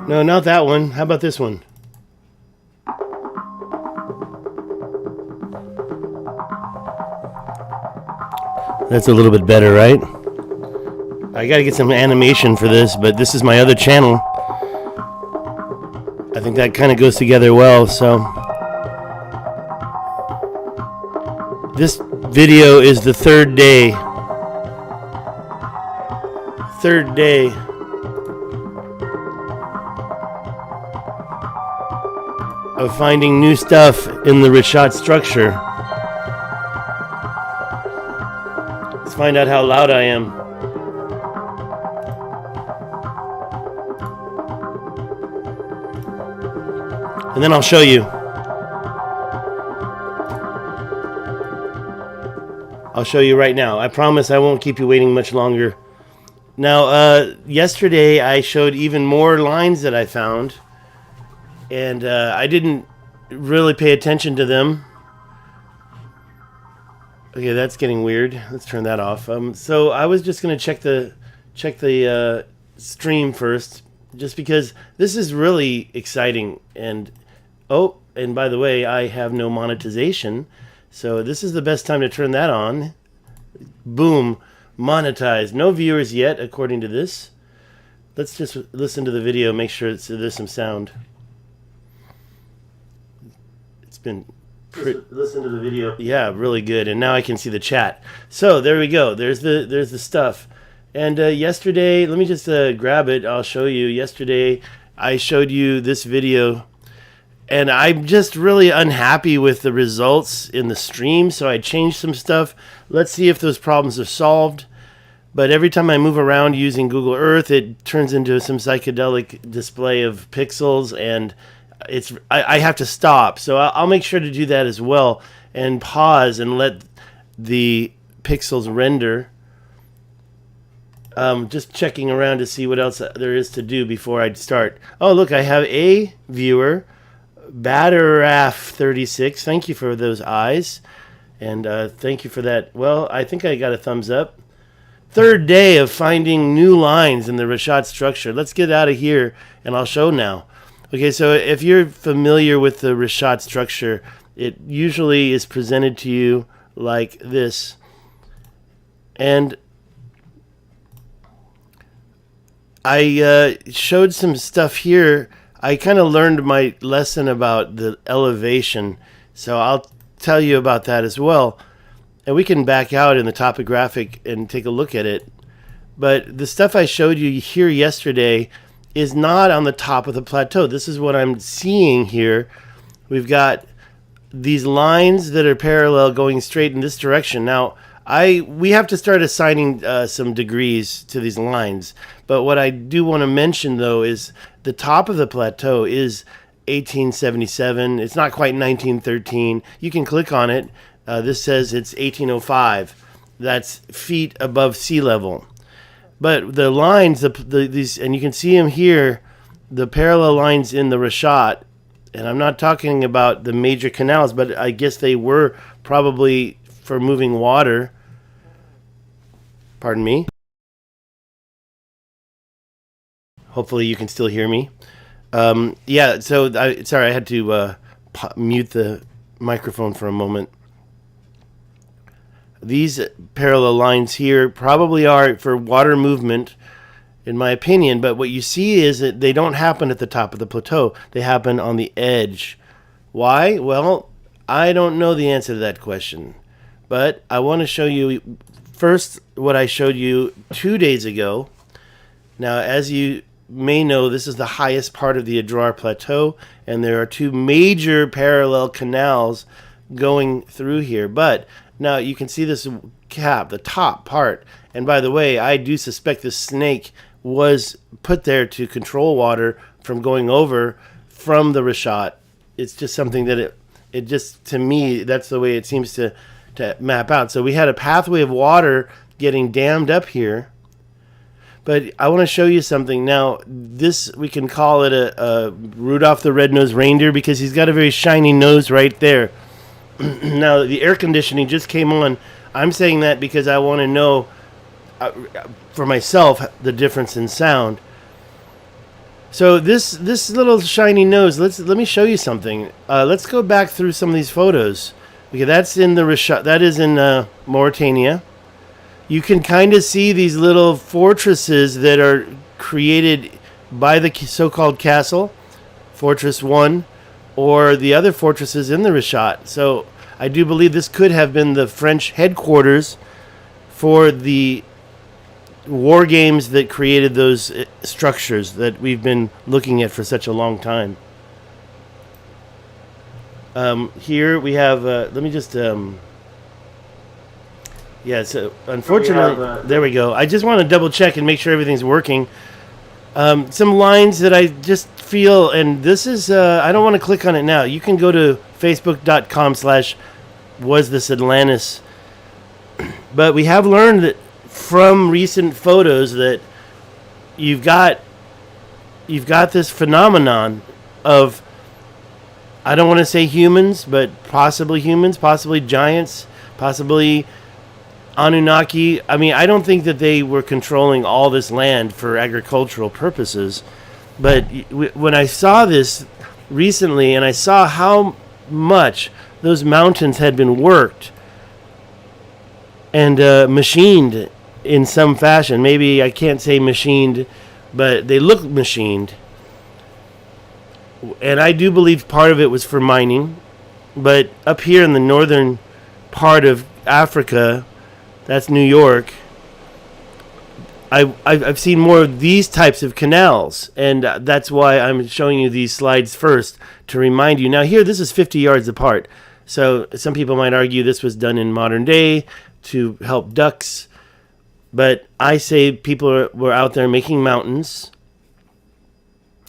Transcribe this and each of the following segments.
No, not that one. How about this one? That's a little bit better, right? I gotta get some animation for this, but this is my other channel. I think that kind of goes together well, so. This video is the third day. Third day. Of finding new stuff in the Richat structure. Let's find out how loud I am. And then I'll show you. I'll show you right now. I promise I won't keep you waiting much longer. Now, yesterday I showed even more lines that I found. And I didn't really pay attention to them. Okay, that's getting weird. Let's turn that off. So I was just going to check the stream first, just because this is really exciting. And and by the way, I have no monetization, so this is the best time to turn that on. Boom, monetized. No viewers yet, according to this. Let's just listen to the video. Make sure there's some sound. Been listen to the video. Yeah, really good. And now I can see the chat. So there we go. There's the stuff. And yesterday, let me just grab it. I'll show you. Yesterday I showed you this video, and I'm just really unhappy with the results in the stream, so I changed some stuff. Let's see if those problems are solved. But every time I move around using Google Earth, it turns into some psychedelic display of pixels, and I have to stop, so I'll make sure to do that as well, and pause and let the pixels render. Just checking around to see what else there is to do before I start. Oh, look, I have a viewer, Batteraf36. Thank you for those eyes, and thank you for that. Well, I think I got a thumbs up. Third day of finding new lines in the Richat structure. Let's get out of here, and I'll show now. Okay, so if you're familiar with the Richat structure, it usually is presented to you like this. And I showed some stuff here. I kind of learned my lesson about the elevation, so I'll tell you about that as well. And we can back out in the topographic and take a look at it. But the stuff I showed you here yesterday is not on the top of the plateau. This is what I'm seeing here. We've got these lines that are parallel going straight in this direction. Now, we have to start assigning some degrees to these lines. But what I do want to mention, though, is the top of the plateau is 1877. It's not quite 1913. You can click on it. This says it's 1805. That's feet above sea level. But the lines, these, and you can see them here, the parallel lines in the Richat, and I'm not talking about the major canals, but I guess they were probably for moving water. Pardon me. Hopefully you can still hear me. Yeah, so sorry, I had to mute the microphone for a moment. These parallel lines here probably are for water movement, in my opinion, but what you see is that they don't happen at the top of the plateau. They happen on the edge. Why? Well, I don't know the answer to that question, but I want to show you first what I showed you 2 days ago. Now, as you may know, this is the highest part of the Adrar Plateau, and there are two major parallel canals going through here, but now you can see this cap, the top part. And by the way, I do suspect this snake was put there to control water from going over from the Richat. It's just something that it just, to me, that's the way it seems to map out. So we had a pathway of water getting dammed up here. But I want to show you something. Now, this, we can call it a Rudolph the Red-Nosed Reindeer because he's got a very shiny nose right there. Now, the air conditioning just came on. I'm saying that because I want to know, for myself, the difference in sound. So this little shiny nose. Let me show you something. Let's go back through some of these photos. Okay, that's in the Richat. That is in Mauritania. You can kind of see these little fortresses that are created by the so-called castle, Fortress 1, or the other fortresses in the Richat. So I do believe this could have been the French headquarters for the war games that created those structures that we've been looking at for such a long time. Here we have, let me just, yeah, so unfortunately, there we go. I just want to double check and make sure everything's working. Some lines that I just feel, and this is, I don't want to click on it now. You can go to facebook.com/wasthisatlantis. But we have learned that from recent photos that you've got this phenomenon of, I don't want to say humans, but possibly humans, possibly giants, possibly Anunnaki. I mean, I don't think that they were controlling all this land for agricultural purposes. But when I saw this recently and I saw how much those mountains had been worked and machined in some fashion, maybe I can't say machined, but they look machined. And I do believe part of it was for mining. But up here in the northern part of Africa, that's New York, I've seen more of these types of canals. And that's why I'm showing you these slides first, to remind you. Now here, this is 50 yards apart. So some people might argue this was done in modern day to help ducks. But I say people were out there making mountains.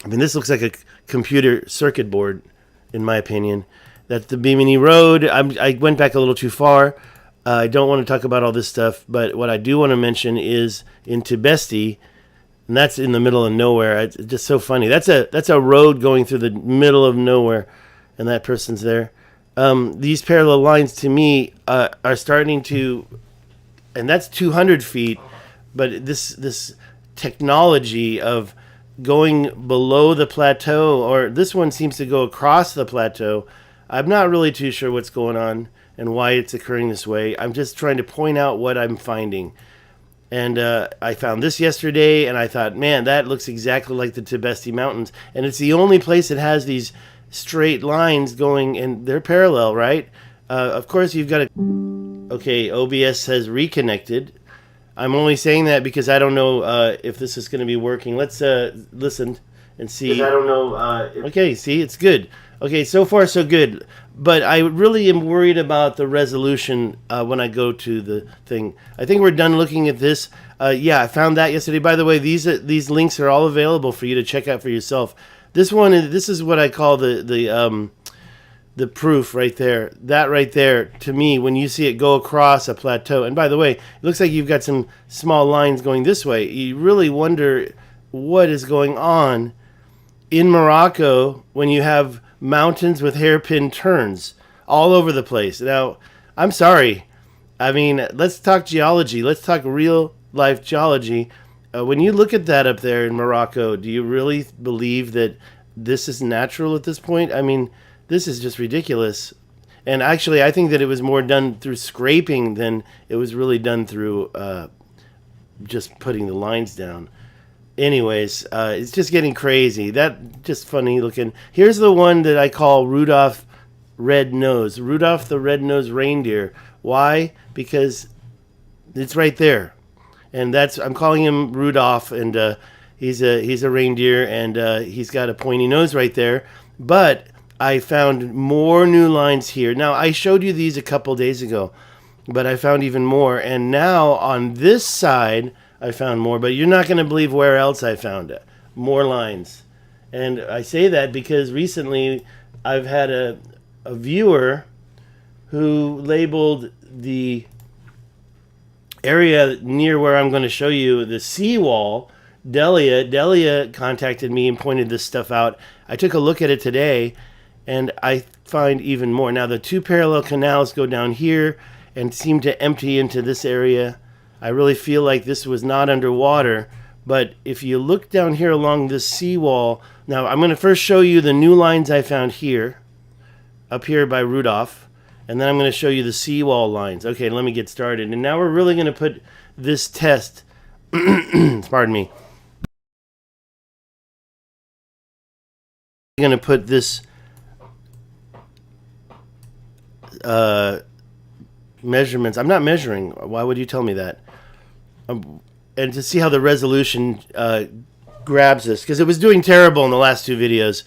I mean, this looks like a computer circuit board, in my opinion. That's the Bimini Road. I went back a little too far. I don't want to talk about all this stuff, but what I do want to mention is in Tibesti, and that's in the middle of nowhere. It's just so funny. That's a road going through the middle of nowhere, and that person's there. These parallel lines to me are starting to, and that's 200 feet, but this technology of going below the plateau, or this one seems to go across the plateau. I'm not really too sure what's going on and why it's occurring this way. I'm just trying to point out what I'm finding. And I found this yesterday, and I thought, man, that looks exactly like the Tibesti Mountains. And it's the only place that has these straight lines going, and they're parallel, right? Of course, you've got to... Okay, OBS says reconnected. I'm only saying that because I don't know if this is going to be working. Let's listen and see. I don't know. Okay, see, it's good. Okay, so far so good. But I really am worried about the resolution when I go to the thing. I think we're done looking at this. Yeah, I found that yesterday. By the way, these links are all available for you to check out for yourself. This is what I call the proof right there. That right there, to me, when you see it go across a plateau. And by the way, it looks like you've got some small lines going this way. You really wonder what is going on in Morocco when you have mountains with hairpin turns all over the place. Now, I'm sorry. I mean, let's talk geology. Let's talk real life geology. When you look at that up there in Morocco, do you really believe that this is natural at this point? I mean, this is just ridiculous. And actually, I think that it was more done through scraping than it was really done through just putting the lines down. Anyways, it's just getting crazy. That just funny looking. Here's the one that I call Rudolph Red Nose. Rudolph the Red-Nosed Reindeer. Why? Because it's right there. And I'm calling him Rudolph, and he's a reindeer, and he's got a pointy nose right there. But I found more new lines here. Now, I showed you these a couple days ago, but I found even more. And now on this side, I found more, but you're not going to believe where else I found it. More lines. And I say that because recently I've had a viewer who labeled the area near where I'm going to show you the seawall, Delia. Delia contacted me and pointed this stuff out. I took a look at it today, and I find even more. Now, the two parallel canals go down here and seem to empty into this area. I really feel like this was not underwater, But if you look down here along this seawall, now I'm going to first show you the new lines I found here, up here by Rudolph, and then I'm going to show you the seawall lines. Okay, let me get started. And now we're really going to put this test, pardon me, I'm going to put this measurements. I'm not measuring. Why would you tell me that? And to see how the resolution grabs this, because it was doing terrible in the last two videos.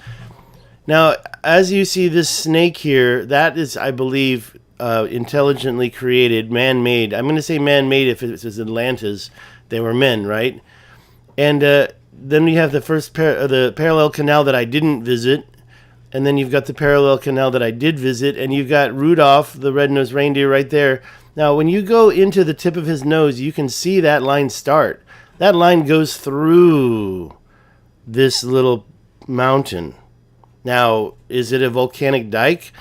Now, as you see this snake here, that is, I believe, intelligently created, man-made. I'm going to say man-made if it was Atlantis. They were men, right? And then we have the first the parallel canal that I didn't visit. And then you've got the parallel canal that I did visit. And you've got Rudolph, the red-nosed reindeer, right there. Now, when you go into the tip of his nose, you can see that line start. That line goes through this little mountain. Now, is it a volcanic dike?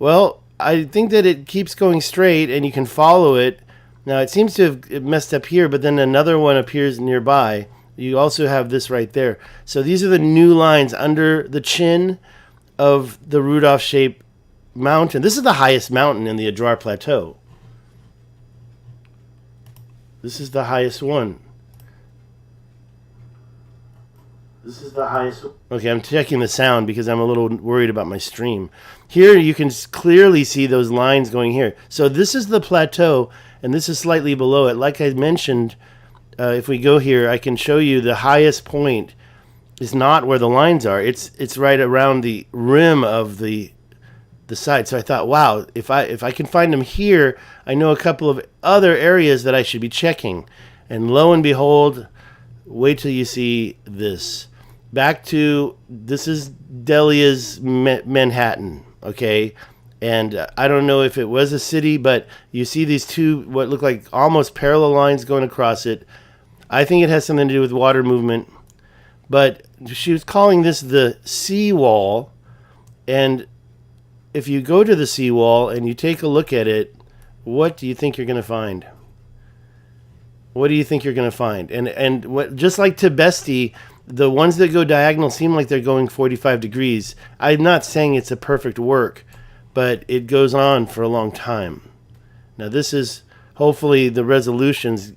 Well, I think that it keeps going straight and you can follow it. Now, it seems to have messed up here, but then another one appears nearby. You also have this right there. So these are the new lines under the chin of the Rudolph-shaped mountain. This is the highest mountain in the Adrar Plateau. This is the highest one. This is the highest. Okay, I'm checking the sound because I'm a little worried about my stream. Here you can clearly see those lines going here. So this is the plateau, and this is slightly below it. Like I mentioned, if we go here, I can show you the highest point is not where the lines are. It's right around the rim of the side. So I thought, wow, if I can find them here, I know a couple of other areas that I should be checking. And lo and behold, wait till you see this. Back to, this is Delia's Manhattan, okay? And I don't know if it was a city, but you see these two, what look like almost parallel lines going across it. I think it has something to do with water movement. But she was calling this the seawall. And if you go to the seawall and you take a look at it, what do you think you're going to find? What do you think you're going to find? And what, just like Tibesti, the ones that go diagonal seem like they're going 45 degrees. I'm not saying it's a perfect work, but it goes on for a long time. Now this is hopefully the resolutions.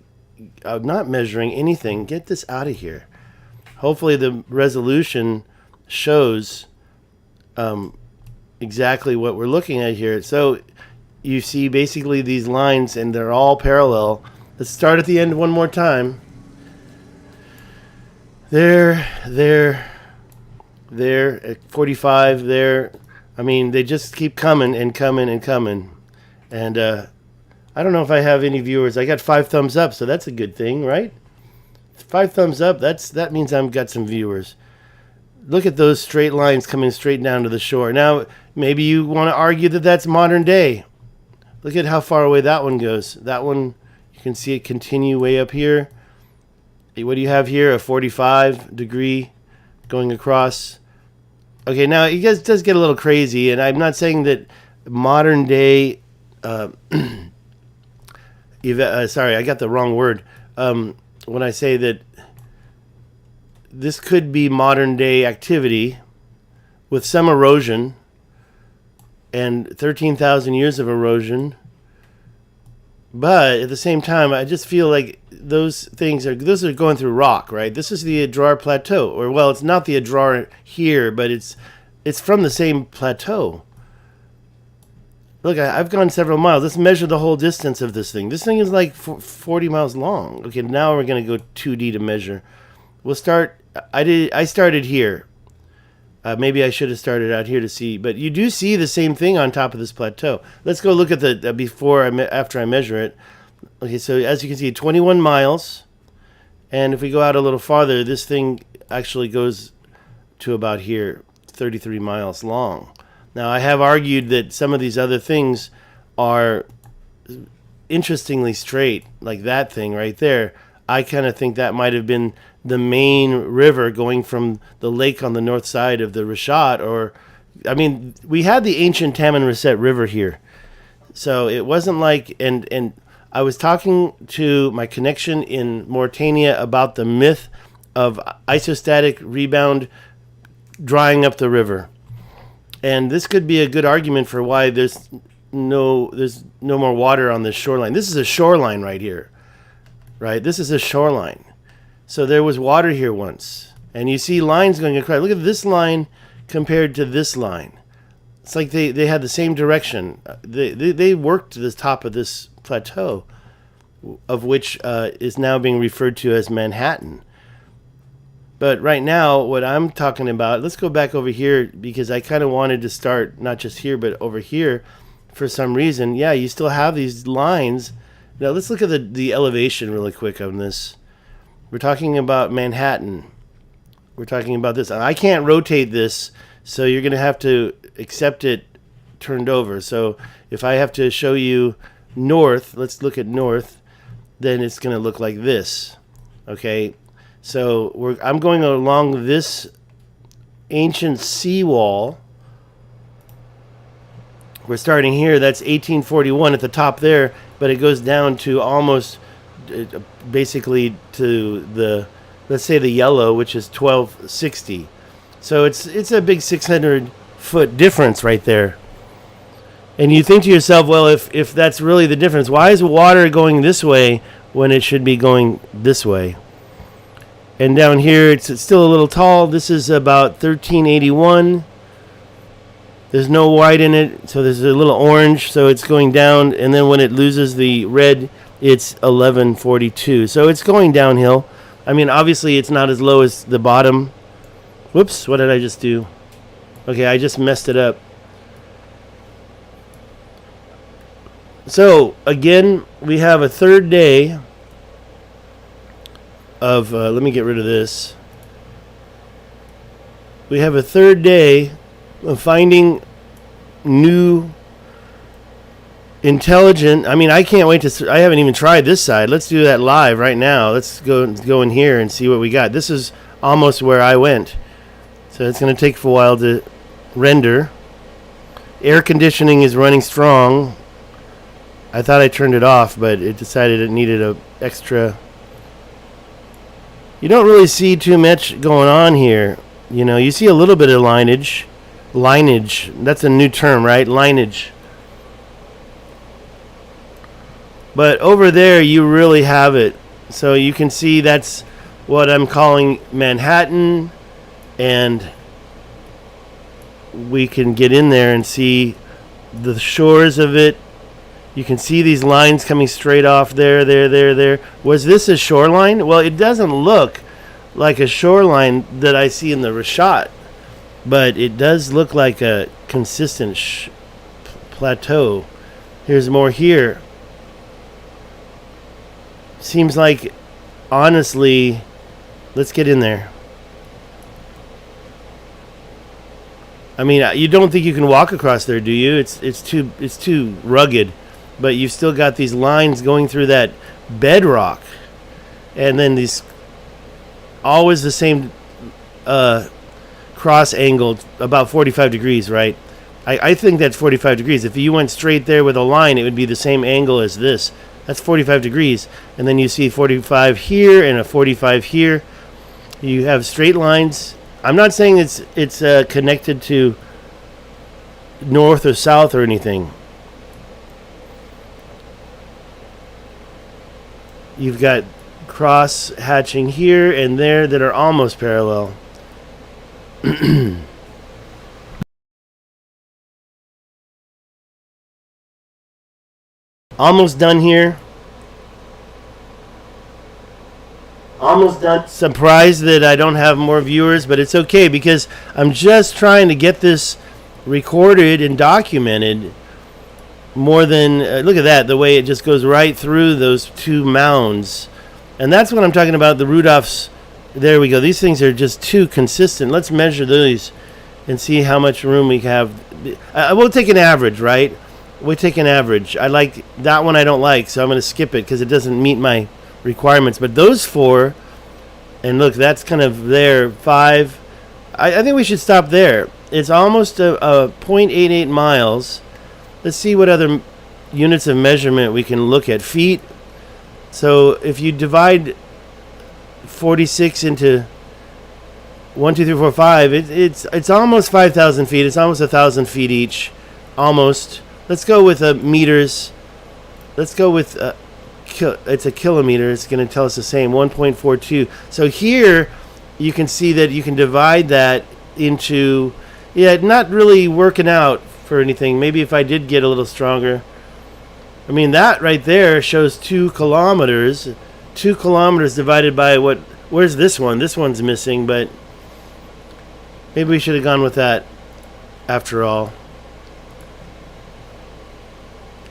I'm not measuring anything. Get this out of here. Hopefully the resolution shows exactly what we're looking at here. So you see basically these lines and they're all parallel. Let's start at the end one more time. There, at 45, there. I mean, they just keep coming and coming and coming. And I don't know if I have any viewers. I got 5 thumbs up, so that's a good thing, right? 5 thumbs up, that means I've got some viewers. Look at those straight lines coming straight down to the shore. Now, maybe you want to argue that that's modern day. Look at how far away that one goes. That one, you can see it continue way up here. What do you have here? A 45 degree going across. Okay, now it does get a little crazy, and I'm not saying that modern day... sorry, I got the wrong word. When I say that this could be modern day activity with some erosion and 13,000 years of erosion. But at the same time, I just feel like those are going through rock, right? This is the Adrar Plateau, or well, it's not the Adrar here, but it's from the same plateau. Look, I've gone several miles. Let's measure the whole distance of this thing. This thing is like 40 miles long. Okay, now we're going to go 2D to measure. We'll start. I started here. Maybe I should have started out here to see, but you do see the same thing on top of this plateau. Let's go look at the after I measure it. Okay, so as you can see, 21 miles, and if we go out a little farther, this thing actually goes to about here, 33 miles long. Now, I have argued that some of these other things are interestingly straight, like that thing right there. I kind of think that might have been the main river going from the lake on the north side of the Richat, or, I mean, we had the ancient Taman Risset River here. So it wasn't like, and I was talking to my connection in Mauritania about the myth of isostatic rebound drying up the river. And this could be a good argument for why there's no more water on this shoreline. This is a shoreline right here, right? This is a shoreline. So there was water here once. And you see lines going across. Look at this line compared to this line. It's like they had the same direction. They worked to the top of this plateau, of which is now being referred to as Manhattan. But right now, what I'm talking about, let's go back over here because I kind of wanted to start not just here, but over here for some reason. Yeah, you still have these lines. Now, let's look at the elevation really quick on this. We're talking about Manhattan. We're talking about this. I can't rotate this, so you're going to have to accept it turned over. So if I have to show you north, let's look at north, then it's going to look like this. Okay? So I'm going along this ancient seawall. We're starting here. That's 1841 at the top there, but it goes down to almost basically to the, let's say the yellow, which is 1260. So it's a big 600-foot difference right there. And you think to yourself, well, if that's really the difference, why is water going this way when it should be going this way? And down here, it's still a little tall. This is about 1381. There's no white in it, so there's a little orange, so it's going down. And then when it loses the red, it's 1142. So it's going downhill. I mean, obviously, it's not as low as the bottom. Whoops, what did I just do? Okay, I just messed it up. So, again, we have a third day of, let me get rid of this. We have a third day of finding new intelligent, I mean, I can't wait to, I haven't even tried this side. Let's do that live right now. Let's go in here and see what we got. This is almost where I went. So it's going to take a while to render. Air conditioning is running strong. I thought I turned it off, but it decided it needed a extra. You don't really see too much going on here. You know, you see a little bit of lineage. Lineage. That's a new term, right? Lineage. But over there, you really have it. So you can see that's what I'm calling Manhattan. And we can get in there and see the shores of it. You can see these lines coming straight off there. Was this a shoreline? Well, it doesn't look like a shoreline that I see in the Richat, but it does look like a consistent plateau. Here's more here. Seems like, honestly, let's get in there. I mean, you don't think you can walk across there, do you? It's too rugged. But you've still got these lines going through that bedrock. And then these, always the same cross angle, about 45 degrees, right? I think that's 45 degrees. If you went straight there with a line, it would be the same angle as this. That's 45 degrees. And then you see 45 here and a 45 here. You have straight lines. I'm not saying it's connected to north or south or anything. You've got cross hatching here and there that are almost parallel. Almost done here. Almost done. Surprised that I don't have more viewers, but it's okay because I'm just trying to get this recorded and documented. More than, look at that, the way it just goes right through those two mounds. And that's what I'm talking about, the Rudolphs. There we go. These things are just too consistent. Let's measure these and see how much room we have. We'll take an average, right? We'll take an average. I like that one. I don't like, so I'm going to skip it because it doesn't meet my requirements. But those four, and look, that's kind of there, 5. I think we should stop there. It's almost a 0.88 miles. Let's see what other units of measurement we can look at. Feet. So if you divide 46 into 1, 2, 3, 4, 5, it's almost 5,000 feet. It's almost 1,000 feet each. Almost. Let's go with meters. Let's go with it's a kilometer. It's going to tell us the same, 1.42. So here you can see that you can divide that into, not really working out for anything. Maybe if I did get a little stronger. I mean, that right there shows 2 kilometers. 2 kilometers divided by what? Where's this one? This one's missing, but maybe we should have gone with that after all.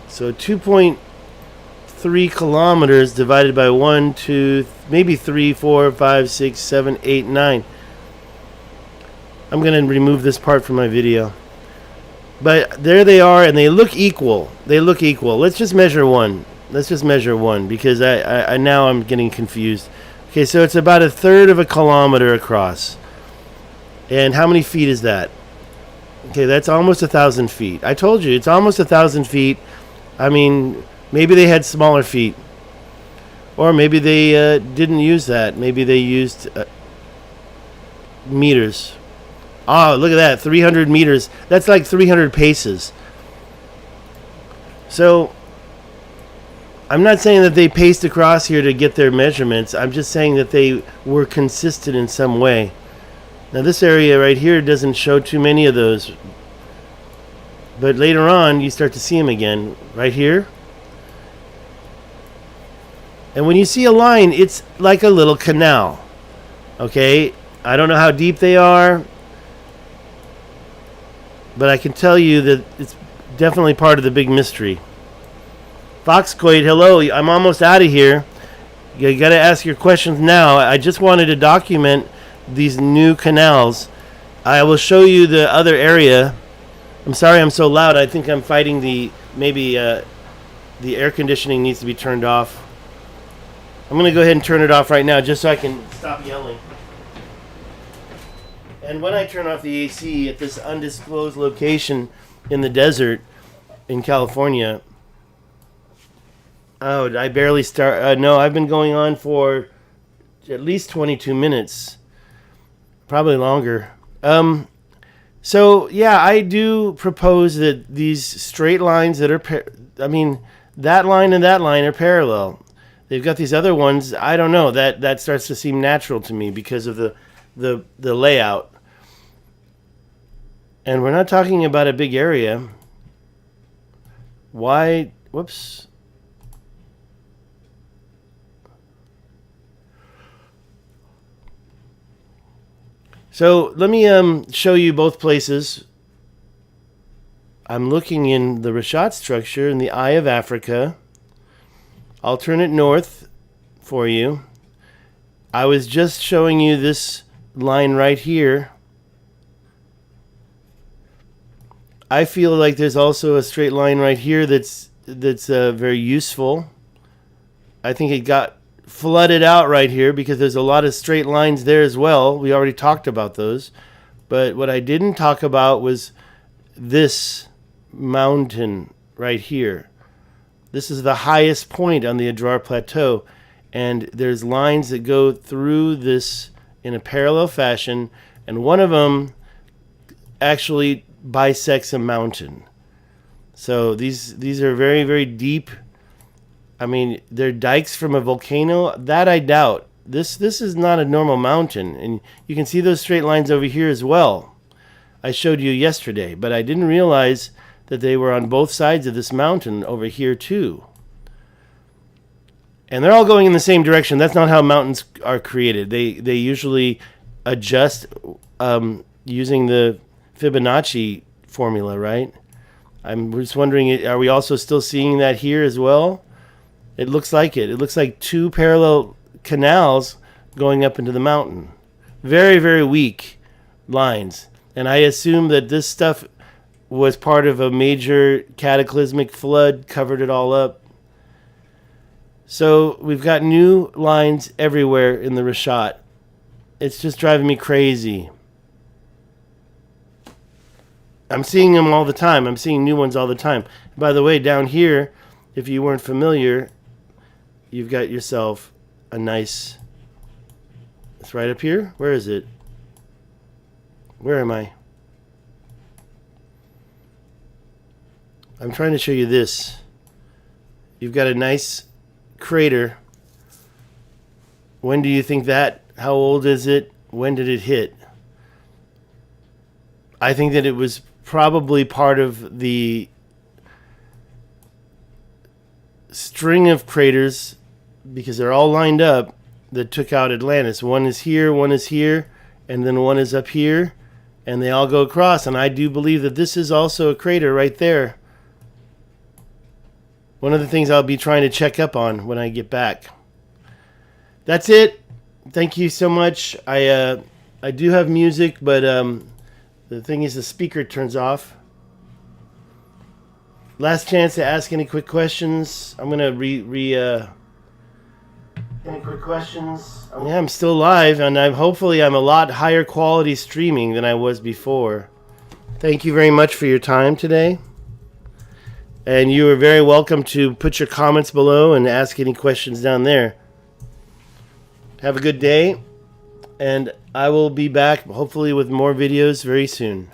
So 2.3 kilometers divided by 1, 2, maybe 3, 4, 5, 6, 7, 8, 9. I'm going to remove this part from my video. But there they are, and they look equal. They look equal. Let's just measure one. Let's just measure one, because I now I'm getting confused. Okay, so it's about 1/3 of a kilometer across. And how many feet is that? Okay, that's almost 1,000 feet. I told you, it's almost 1,000 feet. I mean, maybe they had smaller feet. Or maybe they didn't use that. Maybe they used meters. Oh, look at that, 300 meters. That's like 300 paces. So, I'm not saying that they paced across here to get their measurements. I'm just saying that they were consistent in some way. Now, this area right here doesn't show too many of those. But later on, you start to see them again. Right here. And when you see a line, it's like a little canal. Okay? I don't know how deep they are, but I can tell you that it's definitely part of the big mystery. Foxcoid, hello. I'm almost out of here. You got to ask your questions now. I just wanted to document these new canals. I will show you the other area. I'm sorry I'm so loud. I think I'm fighting maybe the air conditioning needs to be turned off. I'm going to go ahead and turn it off right now just so I can stop yelling. And when I turn off the AC at this undisclosed location in the desert in California, I barely start. No, I've been going on for at least 22 minutes, probably longer. So yeah, I do propose that these straight lines that are, that line and that line are parallel. They've got these other ones. I don't know. That starts to seem natural to me because of the layout. And we're not talking about a big area. Why? Whoops. So let me show you both places. I'm looking in the Richat structure in the Eye of Africa. I'll turn it north for you. I was just showing you this line right here. I feel like there's also a straight line right here that's very useful. I think it got flooded out right here because there's a lot of straight lines there as well. We already talked about those. But what I didn't talk about was this mountain right here. This is the highest point on the Adrar Plateau. And there's lines that go through this in a parallel fashion. And one of them actually bisects a mountain. So these are very, very deep. I mean, they're dikes from a volcano. That I doubt. This is not a normal mountain. And you can see those straight lines over here as well. I showed you yesterday, but I didn't realize that they were on both sides of this mountain over here too. And they're all going in the same direction. That's not how mountains are created. They usually adjust using the Fibonacci formula, right? I'm just wondering, are we also still seeing that here as well? It looks like it. It looks like two parallel canals going up into the mountain. Very, very weak lines. And I assume that this stuff was part of a major cataclysmic flood, covered it all up. So we've got new lines everywhere in the Richat. It's just driving me crazy. I'm seeing them all the time. I'm seeing new ones all the time. By the way, down here, if you weren't familiar, you've got yourself a nice... It's right up here. Where is it? Where am I? I'm trying to show you this. You've got a nice crater. When do you think that? How old is it? When did it hit? I think that it was probably part of the string of craters, because they're all lined up, that took out Atlantis. One is here, and then one is up here, and they all go across. And I do believe that this is also a crater right there. One of the things I'll be trying to check up on when I get back. That's it. Thank you so much. I do have music, but the thing is the speaker turns off. Last chance to ask any quick questions. I'm gonna any quick questions? Yeah, I'm still live, and hopefully I'm a lot higher quality streaming than I was before. Thank you very much for your time today. And you are very welcome to put your comments below and ask any questions down there. Have a good day, and I will be back hopefully with more videos very soon.